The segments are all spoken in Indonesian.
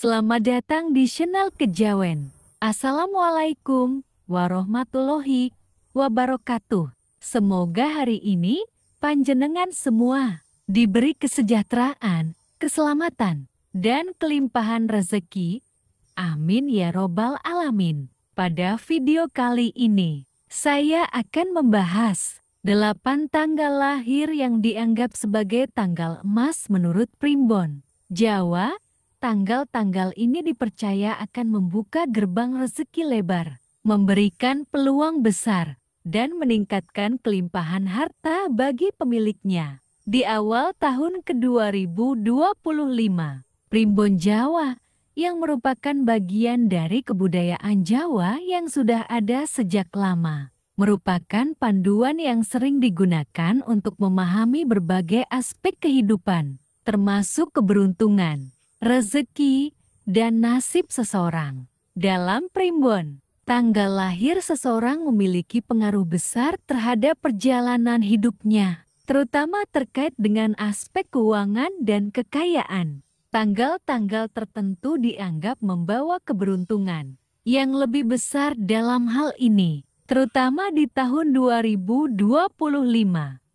Selamat datang di channel Kejawen. Assalamualaikum warahmatullahi wabarakatuh. Semoga hari ini panjenengan semua diberi kesejahteraan, keselamatan, dan kelimpahan rezeki. Amin ya robbal alamin. Pada video kali ini, saya akan membahas 8 tanggal lahir yang dianggap sebagai tanggal emas menurut Primbon Jawa. Tanggal-tanggal ini dipercaya akan membuka gerbang rezeki lebar, memberikan peluang besar, dan meningkatkan kelimpahan harta bagi pemiliknya. Di awal tahun ke-2025, Primbon Jawa yang merupakan bagian dari kebudayaan Jawa yang sudah ada sejak lama, merupakan panduan yang sering digunakan untuk memahami berbagai aspek kehidupan, termasuk keberuntungan, rezeki, dan nasib seseorang. Dalam Primbon, tanggal lahir seseorang memiliki pengaruh besar terhadap perjalanan hidupnya, terutama terkait dengan aspek keuangan dan kekayaan. Tanggal-tanggal tertentu dianggap membawa keberuntungan yang lebih besar dalam hal ini, terutama di tahun 2025.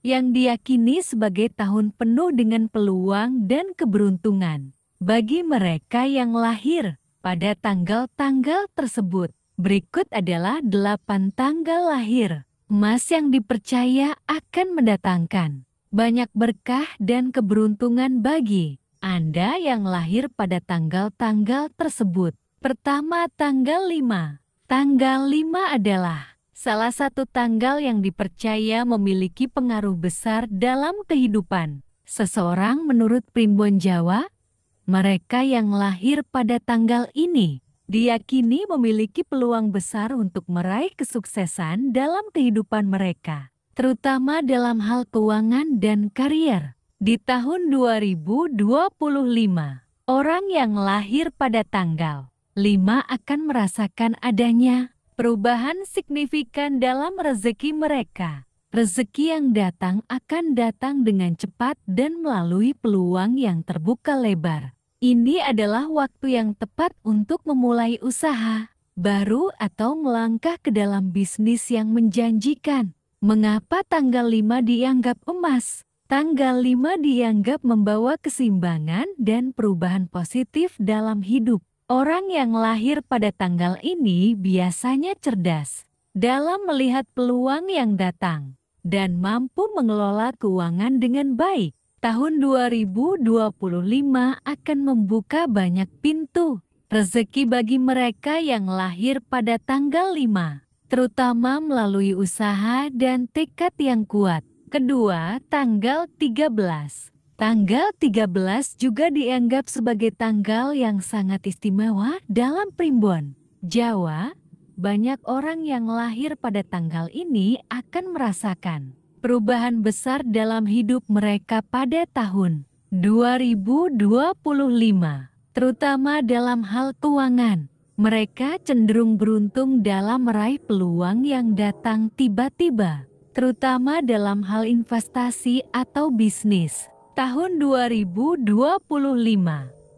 Yang diyakini sebagai tahun penuh dengan peluang dan keberuntungan. Bagi mereka yang lahir pada tanggal-tanggal tersebut, berikut adalah 8 tanggal lahir emas yang dipercaya akan mendatangkan banyak berkah dan keberuntungan bagi Anda yang lahir pada tanggal-tanggal tersebut. Pertama, tanggal 5. Tanggal 5 adalah salah satu tanggal yang dipercaya memiliki pengaruh besar dalam kehidupan seseorang menurut Primbon Jawa. Mereka yang lahir pada tanggal ini diyakini memiliki peluang besar untuk meraih kesuksesan dalam kehidupan mereka, terutama dalam hal keuangan dan karier. Di tahun 2025, orang yang lahir pada tanggal 5 akan merasakan adanya perubahan signifikan dalam rezeki mereka. Rezeki yang datang akan datang dengan cepat dan melalui peluang yang terbuka lebar. Ini adalah waktu yang tepat untuk memulai usaha baru atau melangkah ke dalam bisnis yang menjanjikan. Mengapa tanggal 5 dianggap emas? Tanggal 5 dianggap membawa keseimbangan dan perubahan positif dalam hidup. Orang yang lahir pada tanggal ini biasanya cerdas dalam melihat peluang yang datang dan mampu mengelola keuangan dengan baik. Tahun 2025 akan membuka banyak pintu rezeki bagi mereka yang lahir pada tanggal 5, terutama melalui usaha dan tekad yang kuat. Kedua, tanggal 13. Tanggal 13 juga dianggap sebagai tanggal yang sangat istimewa dalam Primbon Jawa. Banyak orang yang lahir pada tanggal ini akan merasakan perubahan besar dalam hidup mereka pada tahun 2025, terutama dalam hal keuangan. Mereka cenderung beruntung dalam meraih peluang yang datang tiba-tiba, terutama dalam hal investasi atau bisnis. Tahun 2025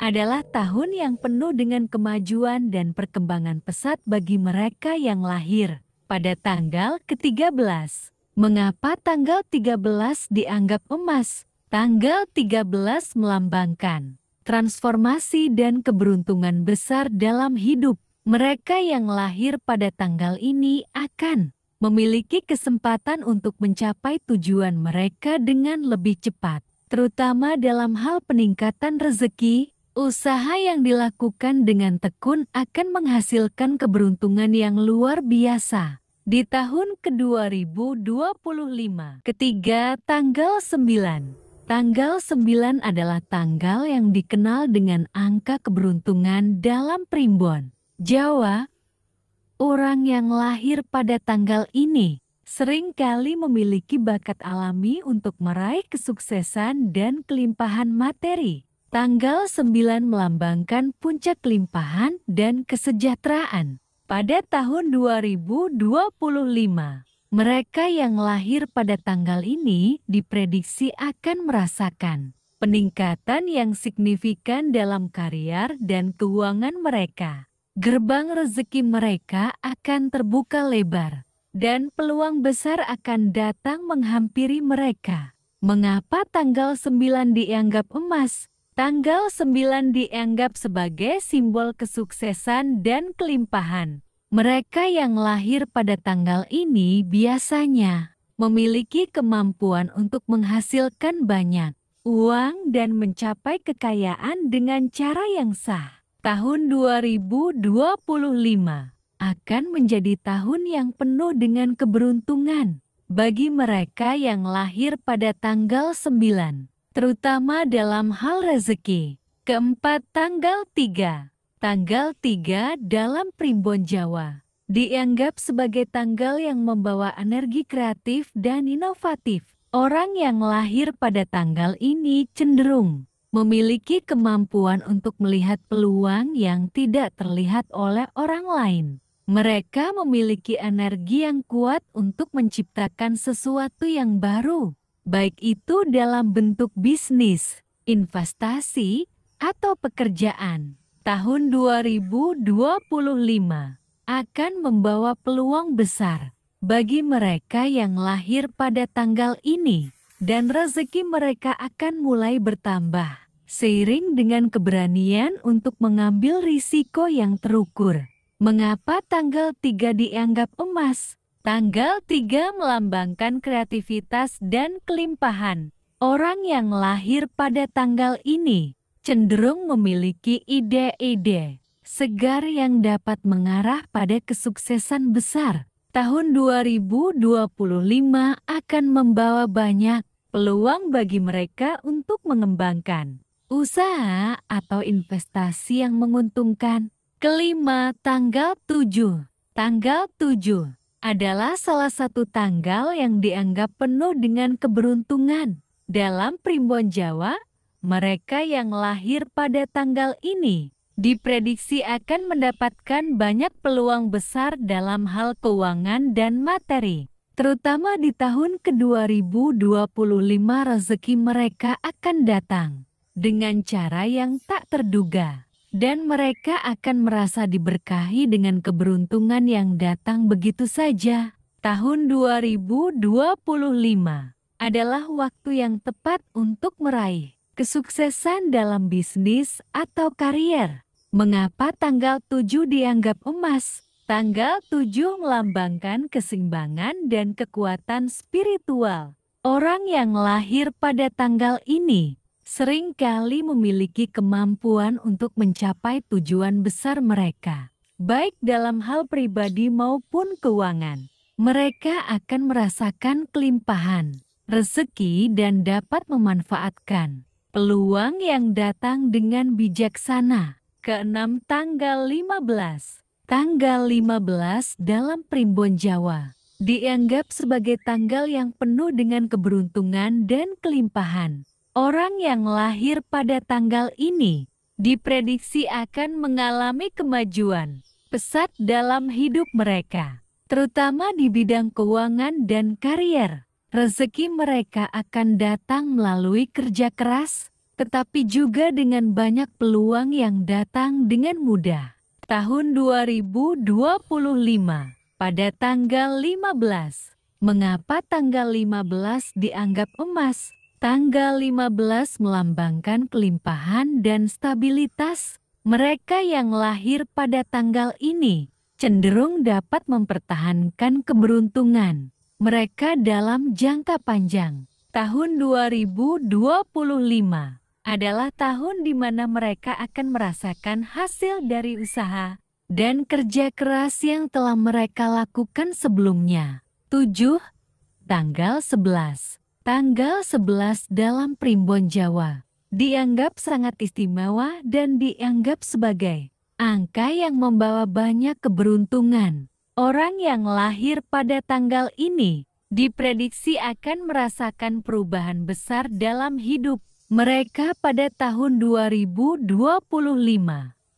adalah tahun yang penuh dengan kemajuan dan perkembangan pesat bagi mereka yang lahir pada tanggal ke-13. Mengapa tanggal 13 dianggap emas? Tanggal 13 melambangkan transformasi dan keberuntungan besar dalam hidup. Mereka yang lahir pada tanggal ini akan memiliki kesempatan untuk mencapai tujuan mereka dengan lebih cepat, terutama dalam hal peningkatan rezeki. Usaha yang dilakukan dengan tekun akan menghasilkan keberuntungan yang luar biasa. Di tahun ke-2025. Ketiga, tanggal 9. Tanggal 9 adalah tanggal yang dikenal dengan angka keberuntungan dalam Primbon Jawa. Orang yang lahir pada tanggal ini seringkali memiliki bakat alami untuk meraih kesuksesan dan kelimpahan materi. Tanggal 9 melambangkan puncak kelimpahan dan kesejahteraan. Pada tahun 2025, mereka yang lahir pada tanggal ini diprediksi akan merasakan peningkatan yang signifikan dalam karier dan keuangan mereka. Gerbang rezeki mereka akan terbuka lebar, dan peluang besar akan datang menghampiri mereka. Mengapa tanggal 9 dianggap emas? Tanggal 9 dianggap sebagai simbol kesuksesan dan kelimpahan. Mereka yang lahir pada tanggal ini biasanya memiliki kemampuan untuk menghasilkan banyak uang dan mencapai kekayaan dengan cara yang sah. Tahun 2025 akan menjadi tahun yang penuh dengan keberuntungan bagi mereka yang lahir pada tanggal 9, terutama dalam hal rezeki. Keempat, tanggal 3. Tanggal 3 dalam primbon Jawa dianggap sebagai tanggal yang membawa energi kreatif dan inovatif. Orang yang lahir pada tanggal ini cenderung memiliki kemampuan untuk melihat peluang yang tidak terlihat oleh orang lain. Mereka memiliki energi yang kuat untuk menciptakan sesuatu yang baru, baik itu dalam bentuk bisnis, investasi, atau pekerjaan. Tahun 2025 akan membawa peluang besar bagi mereka yang lahir pada tanggal ini, dan rezeki mereka akan mulai bertambah seiring dengan keberanian untuk mengambil risiko yang terukur. Mengapa tanggal 3 dianggap emas? Tanggal 3 melambangkan kreativitas dan kelimpahan. Orang yang lahir pada tanggal ini cenderung memiliki ide-ide segar yang dapat mengarah pada kesuksesan besar. Tahun 2025 akan membawa banyak peluang bagi mereka untuk mengembangkan usaha atau investasi yang menguntungkan. Kelima, tanggal 7. Tanggal 7 adalah salah satu tanggal yang dianggap penuh dengan keberuntungan. Dalam primbon Jawa, mereka yang lahir pada tanggal ini diprediksi akan mendapatkan banyak peluang besar dalam hal keuangan dan materi. Terutama di tahun ke-2025 rezeki mereka akan datang dengan cara yang tak terduga, dan mereka akan merasa diberkahi dengan keberuntungan yang datang begitu saja. Tahun 2025 adalah waktu yang tepat untuk meraih kesuksesan dalam bisnis atau karier. Mengapa tanggal 7 dianggap emas? Tanggal 7 melambangkan keseimbangan dan kekuatan spiritual. Orang yang lahir pada tanggal ini seringkali memiliki kemampuan untuk mencapai tujuan besar mereka, baik dalam hal pribadi maupun keuangan. Mereka akan merasakan kelimpahan rezeki dan dapat memanfaatkan peluang yang datang dengan bijaksana. Keenam, tanggal 15. Tanggal 15 dalam primbon Jawa dianggap sebagai tanggal yang penuh dengan keberuntungan dan kelimpahan. Orang yang lahir pada tanggal ini diprediksi akan mengalami kemajuan pesat dalam hidup mereka, terutama di bidang keuangan dan karier. Rezeki mereka akan datang melalui kerja keras, tetapi juga dengan banyak peluang yang datang dengan mudah. Tahun 2025 pada tanggal 15. Mengapa tanggal 15 dianggap emas? Tanggal 15 melambangkan kelimpahan dan stabilitas. Mereka yang lahir pada tanggal ini cenderung dapat mempertahankan keberuntungan mereka dalam jangka panjang. Tahun 2025 adalah tahun di mana mereka akan merasakan hasil dari usaha dan kerja keras yang telah mereka lakukan sebelumnya. 7. Tanggal 11. Tanggal 11 dalam primbon Jawa dianggap sangat istimewa dan dianggap sebagai angka yang membawa banyak keberuntungan. Orang yang lahir pada tanggal ini diprediksi akan merasakan perubahan besar dalam hidup mereka pada tahun 2025,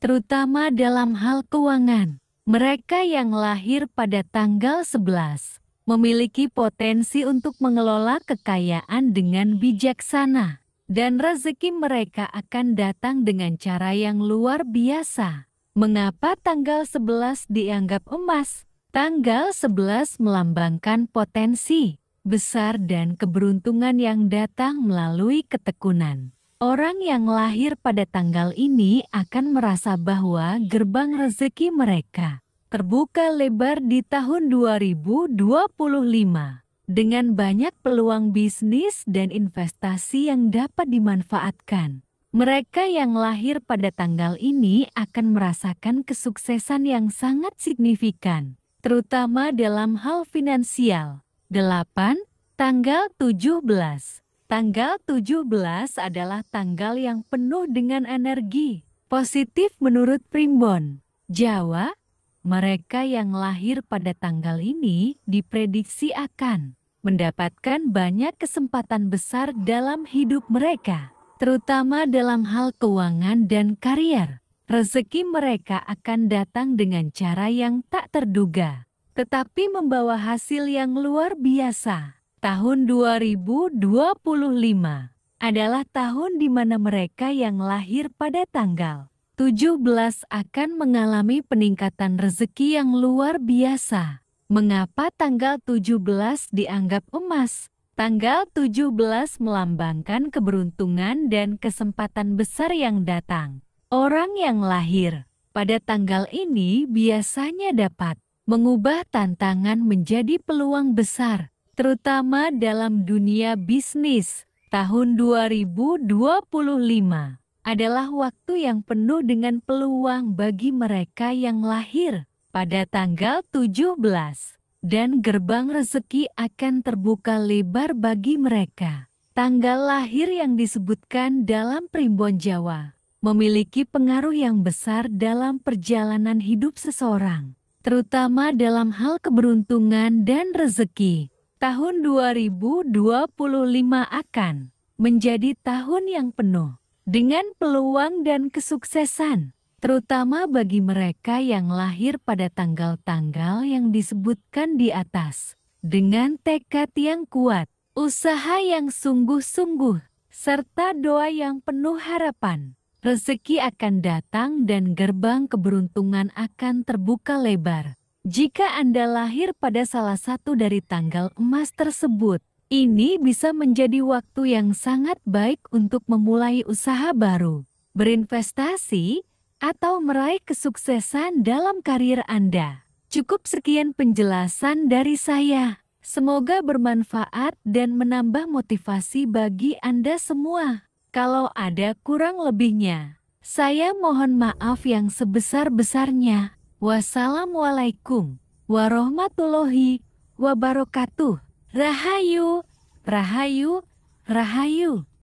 terutama dalam hal keuangan. Mereka yang lahir pada tanggal 11 memiliki potensi untuk mengelola kekayaan dengan bijaksana. dan rezeki mereka akan datang dengan cara yang luar biasa. Mengapa tanggal 11 dianggap emas? Tanggal 11 melambangkan potensi besar dan keberuntungan yang datang melalui ketekunan. Orang yang lahir pada tanggal ini akan merasa bahwa gerbang rezeki mereka terbuka lebar di tahun 2025 dengan banyak peluang bisnis dan investasi yang dapat dimanfaatkan. Mereka yang lahir pada tanggal ini akan merasakan kesuksesan yang sangat signifikan, terutama dalam hal finansial. 8. Tanggal 17. Tanggal 17 adalah tanggal yang penuh dengan energi positif menurut Primbon Jawa. Mereka yang lahir pada tanggal ini diprediksi akan mendapatkan banyak kesempatan besar dalam hidup mereka, terutama dalam hal keuangan dan karier. Rezeki mereka akan datang dengan cara yang tak terduga, tetapi membawa hasil yang luar biasa. Tahun 2025 adalah tahun di mana mereka yang lahir pada tanggal 17 akan mengalami peningkatan rezeki yang luar biasa. Mengapa tanggal 17 dianggap emas? Tanggal 17 melambangkan keberuntungan dan kesempatan besar yang datang. Orang yang lahir pada tanggal ini biasanya dapat mengubah tantangan menjadi peluang besar, terutama dalam dunia bisnis. Tahun 2025 adalah waktu yang penuh dengan peluang bagi mereka yang lahir pada tanggal 17, dan gerbang rezeki akan terbuka lebar bagi mereka. Tanggal lahir yang disebutkan dalam Primbon Jawa memiliki pengaruh yang besar dalam perjalanan hidup seseorang, terutama dalam hal keberuntungan dan rezeki. Tahun 2025 akan menjadi tahun yang penuh dengan peluang dan kesuksesan, terutama bagi mereka yang lahir pada tanggal-tanggal yang disebutkan di atas. Dengan tekad yang kuat, usaha yang sungguh-sungguh, serta doa yang penuh harapan, rezeki akan datang dan gerbang keberuntungan akan terbuka lebar. Jika Anda lahir pada salah satu dari tanggal emas tersebut, ini bisa menjadi waktu yang sangat baik untuk memulai usaha baru, berinvestasi, atau meraih kesuksesan dalam karir Anda. Cukup sekian penjelasan dari saya. Semoga bermanfaat dan menambah motivasi bagi Anda semua. Kalau ada kurang lebihnya, saya mohon maaf yang sebesar-besarnya. Wassalamualaikum warahmatullahi wabarakatuh. Rahayu, rahayu, rahayu.